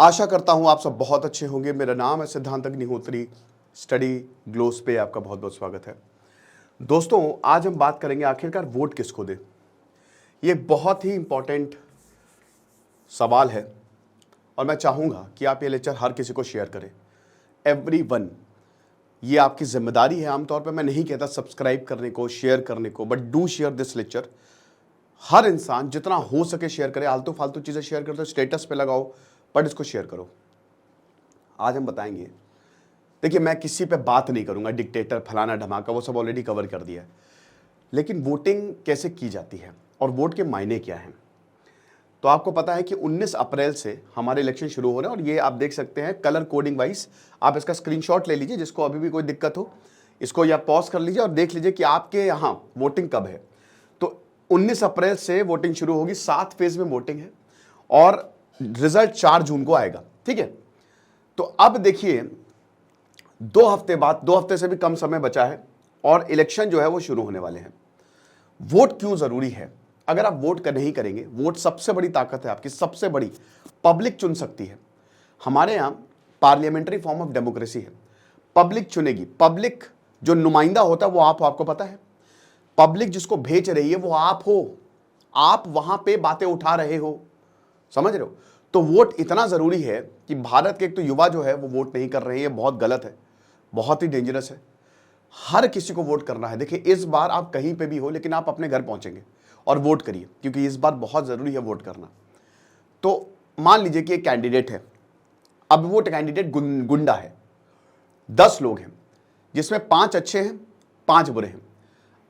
आशा करता हूं आप सब बहुत अच्छे होंगे। मेरा नाम है सिद्धांत अग्निहोत्री। स्टडी ग्लोस पे आपका बहुत बहुत स्वागत है। दोस्तों, आज हम बात करेंगे आखिरकार वोट किसको दे। ये बहुत ही इंपॉर्टेंट सवाल है और मैं चाहूंगा कि आप ये लेक्चर हर किसी को शेयर करें। एवरीवन, ये आपकी जिम्मेदारी है। आमतौर पर मैं नहीं कहता सब्सक्राइब करने को, शेयर करने को, but do share this lecture. हर इंसान जितना हो सके शेयर करे। आलतू फालतू चीजें शेयर करते हो, स्टेटस पे लगाओ, बट इसको शेयर करो। आज हम बताएंगे, देखिए मैं किसी पे बात नहीं करूंगा डिक्टेटर फलाना धमाका, वो सब ऑलरेडी कवर कर दिया है। लेकिन वोटिंग कैसे की जाती है और वोट के मायने क्या हैं। तो आपको पता है कि 19 अप्रैल से हमारे इलेक्शन शुरू हो रहे हैं और ये आप देख सकते हैं कलर कोडिंग वाइज। आप इसका स्क्रीनशॉट ले लीजिए, जिसको अभी भी कोई दिक्कत हो इसको या पॉज कर लीजिए और देख लीजिए कि आपके यहाँ वोटिंग कब है। तो 19 अप्रैल से वोटिंग शुरू होगी, 7 फेज में वोटिंग है और रिजल्ट 4 जून को आएगा। ठीक है, तो अब देखिए 2 हफ्ते बाद, 2 हफ्ते से भी कम समय बचा है और इलेक्शन जो है वो शुरू होने वाले हैं। वोट क्यों जरूरी है? अगर आप वोट कर नहीं करेंगे, वोट सबसे बड़ी ताकत है आपकी, सबसे बड़ी। पब्लिक चुन सकती है। हमारे यहां पार्लियामेंट्री फॉर्म ऑफ डेमोक्रेसी है। पब्लिक चुनेगी। पब्लिक जो नुमाइंदा होता है वो आपको पता है। पब्लिक जिसको भेज रही है वो आप हो। आप वहां पे बातें उठा रहे हो, समझ रहे हो? तो वोट इतना जरूरी है कि भारत के एक तो युवा जो है वो वोट नहीं कर रहे हैं। ये बहुत गलत है, बहुत ही डेंजरस है। हर किसी को वोट करना है। देखिए इस बार आप कहीं पे भी हो, लेकिन आप अपने घर पहुंचेंगे और वोट करिए, क्योंकि इस बार बहुत जरूरी है वोट करना। तो मान लीजिए कि एक कैंडिडेट है। अब वो कैंडिडेट गुंडा है। 10 लोग हैं जिसमें 5 अच्छे हैं, 5 बुरे हैं।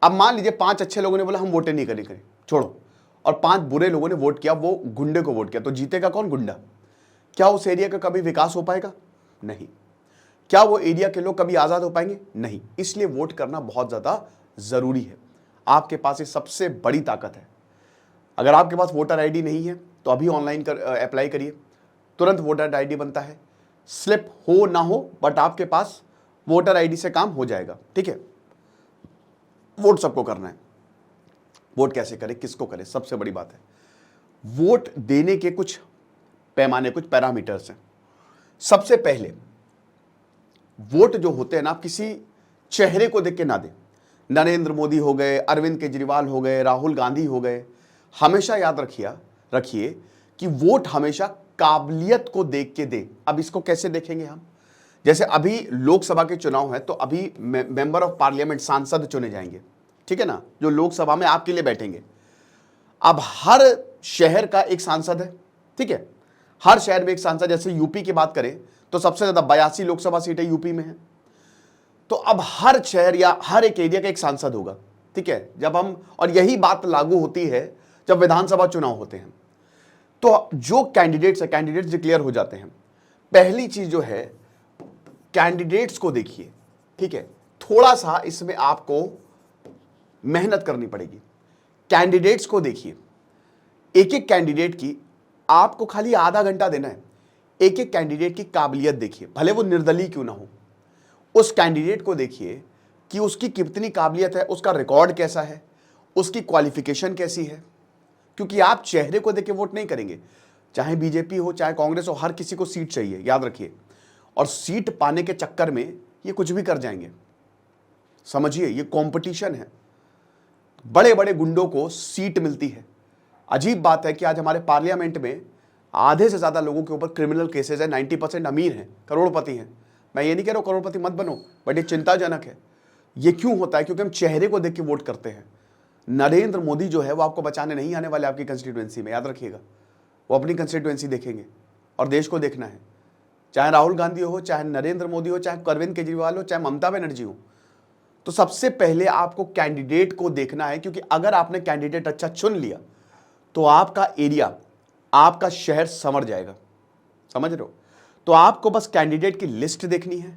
अब मान लीजिए 5 अच्छे लोगों ने बोला हम वोट नहीं करेंगे, छोड़ो, और 5 बुरे लोगों ने वोट किया, वो गुंडे को वोट किया, तो जीतेगा कौन? गुंडा। क्या उस एरिया का कभी विकास हो पाएगा? नहीं। क्या वो एरिया के लोग कभी आजाद हो पाएंगे? नहीं। इसलिए वोट करना बहुत ज्यादा जरूरी है। आपके पास ये सबसे बड़ी ताकत है। अगर आपके पास वोटर आईडी नहीं है तो अभी ऑनलाइन अप्लाई करिए, तुरंत वोटर आईडी बनता है। स्लिप हो ना हो, बट आपके पास वोटर आईडी से काम हो जाएगा। ठीक है, वोट सबको करना है। वोट कैसे करें, किसको करें, सबसे बड़ी बात है। वोट देने के कुछ पैमाने, कुछ पैरामीटर्स हैं। सबसे पहले वोट जो होते हैं ना, आप किसी चेहरे को देख के ना दें। नरेंद्र मोदी हो गए, अरविंद केजरीवाल हो गए, राहुल गांधी हो गए। हमेशा याद रखिए कि वोट हमेशा काबिलियत को देख के दें। अब इसको कैसे देखेंगे हम? जैसे अभी लोकसभा के चुनाव है तो अभी मेंबर ऑफ पार्लियामेंट, सांसद चुने जाएंगे, ठीक है ना, जो लोकसभा में आपके लिए बैठेंगे। अब हर शहर का एक सांसद है, ठीक है, हर शहर में एक सांसद। जैसे यूपी की बात करें तो सबसे ज्यादा 82 लोकसभा सीटें यूपी में है। तो अब हर शहर या हर एक एरिया का एक सांसद होगा, ठीक है। जब हम, और यही बात लागू होती है जब विधानसभा चुनाव होते हैं। तो जो कैंडिडेट्स डिक्लेयर हो जाते हैं, पहली चीज जो है कैंडिडेट्स को देखिए, ठीक है। थोड़ा सा इसमें आपको मेहनत करनी पड़ेगी। कैंडिडेट्स को देखिए, एक एक कैंडिडेट की आपको खाली आधा घंटा देना है। एक एक कैंडिडेट की काबिलियत देखिए, भले वो निर्दलीय क्यों ना हो। उस कैंडिडेट को देखिए कि उसकी कितनी काबिलियत है, उसका रिकॉर्ड कैसा है, उसकी क्वालिफिकेशन कैसी है। क्योंकि आप चेहरे को देख के वोट नहीं करेंगे। चाहे बीजेपी हो, चाहे कांग्रेस हो, हर किसी को सीट चाहिए, याद रखिए। और सीट पाने के चक्कर में ये कुछ भी कर जाएंगे। समझिए, ये कंपटीशन है। बड़े बड़े गुंडों को सीट मिलती है। अजीब बात है कि आज हमारे पार्लियामेंट में आधे से ज्यादा लोगों के ऊपर क्रिमिनल केसेस है। 90% अमीर हैं, करोड़पति हैं। मैं ये नहीं कह रहा हूं करोड़पति मत बनो, बट ये चिंताजनक है। ये क्यों होता है? क्योंकि हम चेहरे को देख के वोट करते हैं। नरेंद्र मोदी जो है वो आपको बचाने नहीं आने वाले आपकी कंस्टिट्यूएंसी में, याद रखिएगा। वो अपनी कंस्टिट्यूएंसी देखेंगे और देश को देखना है। चाहे राहुल गांधी हो, चाहे नरेंद्र मोदी हो, चाहे अरविंद केजरीवाल हो, चाहे ममता बनर्जी हो। तो सबसे पहले आपको कैंडिडेट को देखना है, क्योंकि अगर आपने कैंडिडेट अच्छा चुन लिया तो आपका एरिया, आपका शहर संवर जाएगा। समझ रहे हो? तो आपको बस कैंडिडेट की लिस्ट देखनी है,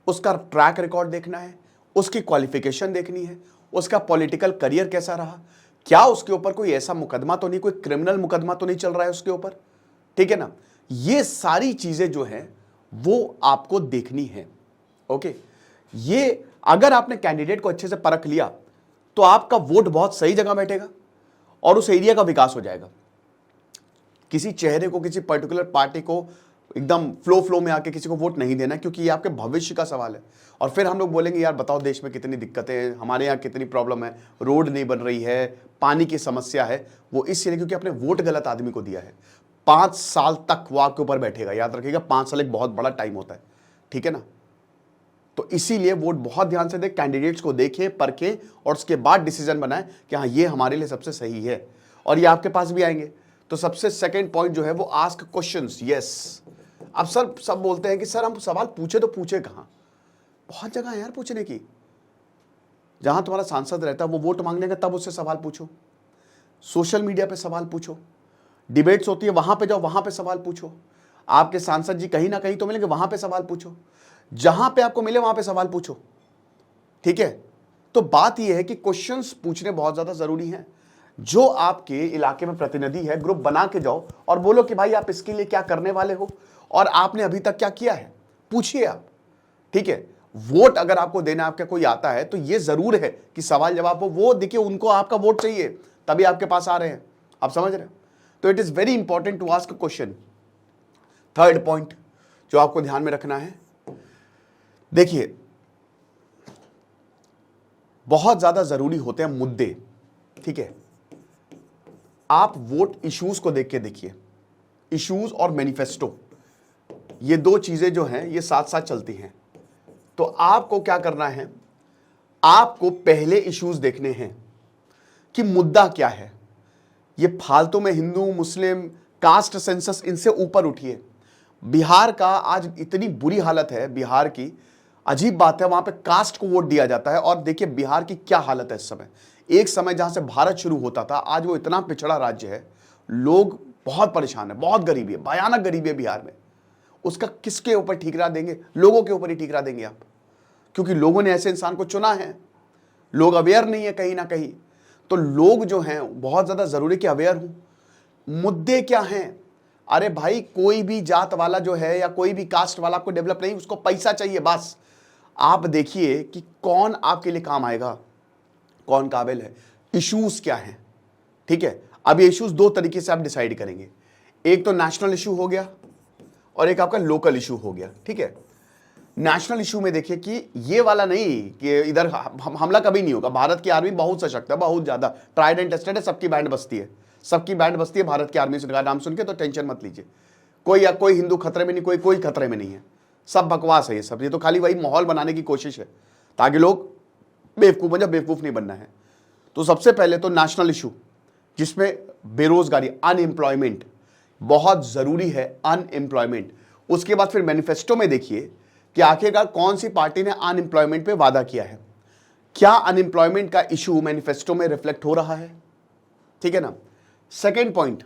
उसका ट्रैक रिकॉर्ड देखना है, उसकी क्वालिफिकेशन देखनी है, उसका पॉलिटिकल करियर कैसा रहा, क्या उसके ऊपर कोई ऐसा मुकदमा तो नहीं, कोई क्रिमिनल मुकदमा तो नहीं चल रहा है उसके ऊपर, ठीक है ना। ये सारी चीजें जो हैं वो आपको देखनी है। ओके, ये अगर आपने कैंडिडेट को अच्छे से परख लिया तो आपका वोट बहुत सही जगह बैठेगा और उस एरिया का विकास हो जाएगा। किसी चेहरे को, किसी पर्टिकुलर पार्टी को एकदम फ्लो में आके किसी को वोट नहीं देना, क्योंकि ये आपके भविष्य का सवाल है। और फिर हम लोग बोलेंगे यार बताओ देश में कितनी दिक्कतें हैं, हमारे यहाँ कितनी प्रॉब्लम है, रोड नहीं बन रही है, पानी की समस्या है। वो इसलिए क्योंकि आपने वोट गलत आदमी को दिया है। 5 साल तक वो आपके ऊपर बैठेगा, याद रखिएगा 5 साल एक बहुत बड़ा टाइम होता है, ठीक है ना। तो इसीलिए वोट बहुत ध्यान से दें, कैंडिडेट्स को देखें, परखें और उसके बाद डिसीजन बनाएं कि हाँ ये हमारे लिए सबसे सही है, और ये आपके पास भी आएंगे। तो सबसे सेकंड पॉइंट जो है वो आस्क क्वेश्चंस। यस, अब सर सब बोलते हैं कि सर हम सवाल पूछे तो पूछे कहाँ, बहुत जगह है यार पूछने की। जहां तुम्हारा सांसद रहता है वो वोट मांग लेगा, तब उससे सवाल पूछो। सोशल मीडिया पे सवाल पूछो, डिबेट्स होती है वहां पे जाओ, वहां पे सवाल पूछो। आपके सांसद जी कहीं ना कहीं तो मिलेंगे, वहां पे सवाल पूछो। जहां पे आपको मिले वहां पे सवाल पूछो, ठीक है। तो बात यह है कि क्वेश्चंस पूछने बहुत ज्यादा जरूरी हैं। जो आपके इलाके में प्रतिनिधि है, ग्रुप बना के जाओ और बोलो कि भाई आप इसके लिए क्या करने वाले हो और आपने अभी तक क्या किया है, पूछिए आप, ठीक है। वोट अगर आपको देना आपका कोई आता है तो ये जरूर है कि सवाल जवाब हो, वो देखिए उनको आपका वोट चाहिए तभी आपके पास आ रहे हैं, आप समझ रहे हैं। तो it is very important to ask question. Third point जो आपको ध्यान में रखना है, देखिए बहुत ज्यादा जरूरी होते हैं मुद्दे, ठीक है। आप वोट इश्यूज को देख के देखिए, इश्यूज और मैनिफेस्टो ये दो चीजें जो हैं ये साथ साथ चलती हैं। तो आपको क्या करना है, आपको पहले इश्यूज देखने हैं कि मुद्दा क्या है। ये फालतू में हिंदू मुस्लिम कास्ट सेंसस इनसे ऊपर उठिए। बिहार का आज इतनी बुरी हालत है, बिहार की अजीब बात है, वहां पे कास्ट को वोट दिया जाता है। और देखिए बिहार की क्या हालत है इस समय। एक समय जहां से भारत शुरू होता था, आज वो इतना पिछड़ा राज्य है, लोग बहुत परेशान है, बहुत गरीबी है, भयानक गरीबी है बिहार में। उसका किसके ऊपर ठीकरा देंगे, लोगों के ऊपर ही ठीकरा देंगे आप, क्योंकि लोगों ने ऐसे इंसान को चुना है। लोग अवेयर नहीं है कहीं ना कहीं। तो लोग जो हैं बहुत ज्यादा जरूरी कि अवेयर हूं। मुद्दे क्या हैं, अरे भाई कोई भी जात वाला जो है या कोई भी कास्ट वाला आपको डेवलप नहीं, उसको पैसा चाहिए बस। आप देखिए कि कौन आपके लिए काम आएगा, कौन काबिल है, इश्यूज क्या हैं, ठीक है। अब ये इश्यूज दो तरीके से आप डिसाइड करेंगे, एक तो नेशनल इशू हो गया और एक आपका लोकल इशू हो गया, ठीक है। नेशनल इशू में देखिए कि ये वाला नहीं कि इधर हमला कभी नहीं होगा। भारत की आर्मी बहुत सशक्त है, बहुत ज्यादा ट्राइड एंड टेस्टेड है, सबकी बैंड बजती है, सबकी बैंड बजती है भारत की आर्मी का नाम सुन के, तो टेंशन मत लीजिए। कोई हिंदू खतरे में नहीं, कोई खतरे में नहीं है, सब बकवास है ये सब। ये तो खाली वही माहौल बनाने की कोशिश है ताकि लोग बेवकूफ बन जाए, बेवकूफ नहीं बनना है। तो सबसे पहले तो नेशनल इशू जिसमें बेरोजगारी, अनएम्प्लॉयमेंट बहुत जरूरी है, अनएम्प्लॉयमेंट। उसके बाद फिर मैनिफेस्टो में देखिए कि आखिरकार कौन सी पार्टी ने अनएम्प्लॉयमेंट पे वादा किया है, क्या अनएम्प्लॉयमेंट का इशू मैनिफेस्टो में रिफ्लेक्ट हो रहा है, ठीक है ना। सेकेंड पॉइंट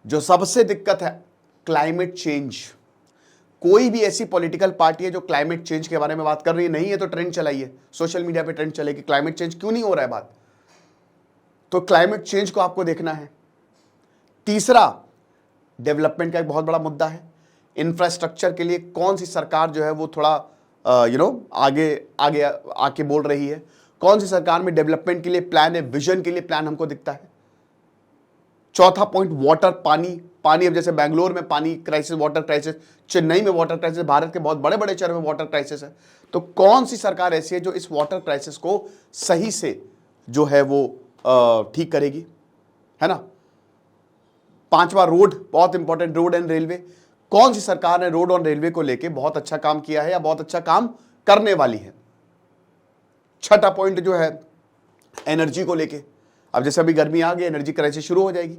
जो सबसे दिक्कत है, क्लाइमेट चेंज। कोई भी ऐसी पॉलिटिकल पार्टी है जो क्लाइमेट चेंज के बारे में बात कर रही है, नहीं है तो ट्रेंड चलाइए, सोशल मीडिया पे ट्रेंड चलेगी, क्लाइमेट चेंज क्यों नहीं हो रहा है बात। तो क्लाइमेट चेंज को आपको देखना है। तीसरा, डेवलपमेंट का एक बहुत बड़ा मुद्दा है। इंफ्रास्ट्रक्चर के लिए कौन सी सरकार जो है वो थोड़ा आगे आगे आके बोल रही है, कौन सी सरकार में डेवलपमेंट के लिए प्लान है, विजन के लिए प्लान हमको दिखता है। चौथा पॉइंट, वाटर, पानी। अब जैसे बेंगलोर में पानी क्राइसिस, वाटर क्राइसिस, चेन्नई में वाटर क्राइसिस, भारत के बहुत बड़े बड़े शहरों में वाटर क्राइसिस है। तो कौन सी सरकार ऐसी है जो इस वाटर क्राइसिस को सही से जो है वो ठीक करेगी, है ना। पांचवा, रोड, बहुत इंपॉर्टेंट, रोड एंड रेलवे। कौन सी सरकार ने रोड और रेलवे को लेके बहुत अच्छा काम किया है या बहुत अच्छा काम करने वाली है। छठा पॉइंट जो है एनर्जी को लेके, अब जैसे अभी गर्मी आ गई, एनर्जी क्राइसिस शुरू हो जाएगी,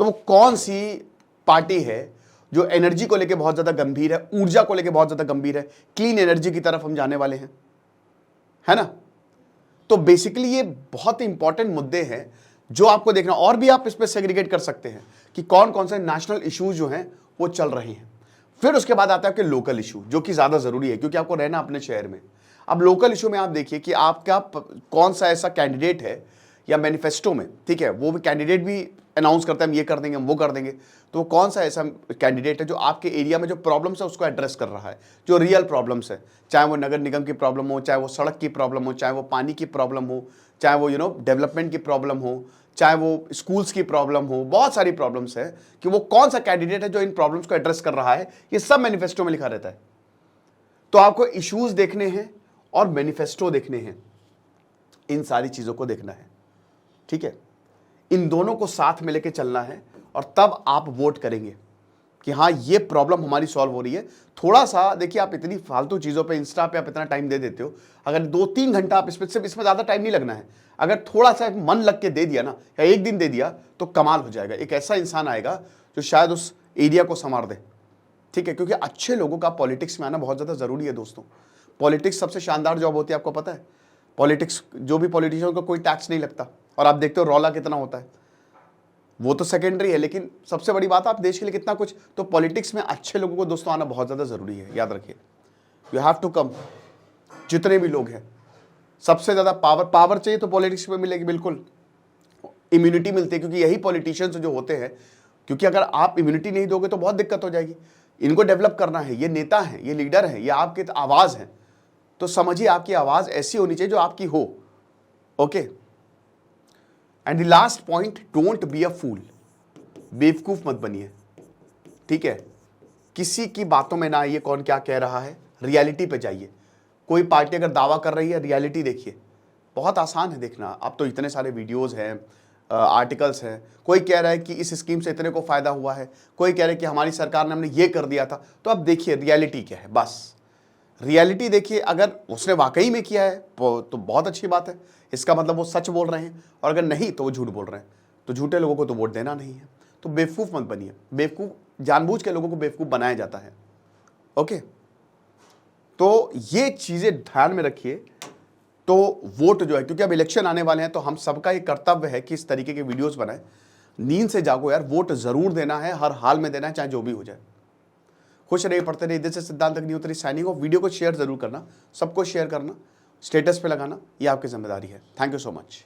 तो वो कौन सी पार्टी है जो एनर्जी को लेके बहुत ज्यादा गंभीर है, ऊर्जा को लेके बहुत ज्यादा गंभीर है, क्लीन एनर्जी की तरफ हम जाने वाले हैं, है ना। तो बेसिकली ये बहुत ही इंपॉर्टेंट मुद्दे हैं जो आपको देखना। और भी आप इसमें सेग्रीगेट कर सकते हैं कि कौन कौन से नेशनल इश्यूज जो हैं वो चल रहे हैं। फिर उसके बाद आता है आपके लोकल इशू, जो कि ज्यादा जरूरी है क्योंकि आपको रहना अपने शहर में। अब लोकल इशू में आप देखिए कि आपका कौन सा ऐसा कैंडिडेट है या मैनिफेस्टो में, ठीक है, वो भी कैंडिडेट भी अनाउंस करता है हम ये कर देंगे, हम वो कर देंगे। तो वो कौन सा ऐसा कैंडिडेट है जो आपके एरिया में जो प्रॉब्लम्स है उसको एड्रेस कर रहा है, जो रियल प्रॉब्लम्स है, चाहे वो नगर निगम की प्रॉब्लम हो, चाहे वो सड़क की प्रॉब्लम हो, चाहे वो पानी की प्रॉब्लम हो, चाहे वो डेवलपमेंट की प्रॉब्लम हो, चाहे वो स्कूल्स की प्रॉब्लम हो, बहुत सारी प्रॉब्लम्स है कि वो कौन सा कैंडिडेट है जो इन प्रॉब्लम्स को एड्रेस कर रहा है, ये सब मैनिफेस्टो में लिखा रहता है। तो आपको इश्यूज देखने हैं और मैनिफेस्टो देखने हैं, इन सारी चीजों को देखना है, ठीक है। इन दोनों को साथ में लेके चलना है और तब आप वोट करेंगे कि हाँ ये प्रॉब्लम हमारी सॉल्व हो रही है। थोड़ा सा देखिए, आप इतनी फालतू चीज़ों पे इंस्टा पे आप इतना टाइम दे देते हो, अगर 2-3 घंटा आप इसमें, सिर्फ इसमें ज़्यादा टाइम नहीं लगना है, अगर थोड़ा सा मन लग के दे दिया ना, या एक दिन दे दिया तो कमाल हो जाएगा। एक ऐसा इंसान आएगा जो शायद उस एरिया को संवार दे, ठीक है। क्योंकि अच्छे लोगों का पॉलिटिक्स में आना बहुत ज़्यादा ज़रूरी है दोस्तों। पॉलिटिक्स सबसे शानदार जॉब होती है, आपको पता है। पॉलिटिक्स, जो भी पॉलिटिशियन को कोई टैक्स नहीं लगता, और आप देखते हो रौला कितना होता है, वो तो सेकेंडरी है, लेकिन सबसे बड़ी बात, आप देश के लिए कितना कुछ। तो पॉलिटिक्स में अच्छे लोगों को दोस्तों आना बहुत ज़्यादा ज़रूरी है, याद रखिए। You have to come. जितने भी लोग हैं, सबसे ज़्यादा पावर चाहिए तो पॉलिटिक्स में मिलेगी, बिल्कुल इम्यूनिटी मिलती है, क्योंकि यही पॉलिटिशियंस जो होते हैं, क्योंकि अगर आप इम्यूनिटी नहीं दोगे तो बहुत दिक्कत हो जाएगी। इनको डेवलप करना है, ये नेता हैं, ये लीडर हैं, ये आपकी आवाज़ है, तो समझिए आपकी आवाज़ ऐसी होनी चाहिए जो आपकी हो, okay. And the last point, don't be a fool. बेवकूफ मत बनिए, ठीक है। किसी की बातों में ना आइए, कौन क्या कह रहा है, रियलिटी पे जाइए। कोई पार्टी अगर दावा कर रही है, रियलिटी देखिए, बहुत आसान है देखना। अब तो इतने सारे वीडियोस हैं, आर्टिकल्स हैं। कोई कह रहा है कि इस स्कीम से इतने को फायदा हुआ है, कोई कह रहा है कि हमारी सरकार ने हमने ये कर दिया था। तो अब देखिए रियलिटी क्या है, बस रियलिटी देखिए। अगर उसने वाकई में किया है तो बहुत अच्छी बात है, इसका मतलब वो सच बोल रहे हैं, और अगर नहीं तो वो झूठ बोल रहे हैं। तो झूठे लोगों को तो वोट देना नहीं है। तो बेवकूफ़ मत बनिए। बेवकूफ़, जानबूझ के लोगों को बेवकूफ़ बनाया जाता है, ओके। तो ये चीज़ें ध्यान में रखिए। तो वोट जो है, क्योंकि अब इलेक्शन आने वाले हैं, तो हम सबका ये कर्तव्य है कि इस तरीके के वीडियोस बनाएं। नींद से जागो यार, वोट जरूर देना है, हर हाल में देना है, चाहे जो भी हो जाए। खुश रहिए, पढ़ते रहिए। इधर से सिद्धांत अग्निहोत्री साइनिंग ऑफ। वीडियो को शेयर जरूर करना, सबको शेयर करना, स्टेटस पे लगाना, ये आपकी जिम्मेदारी है। Thank you so much.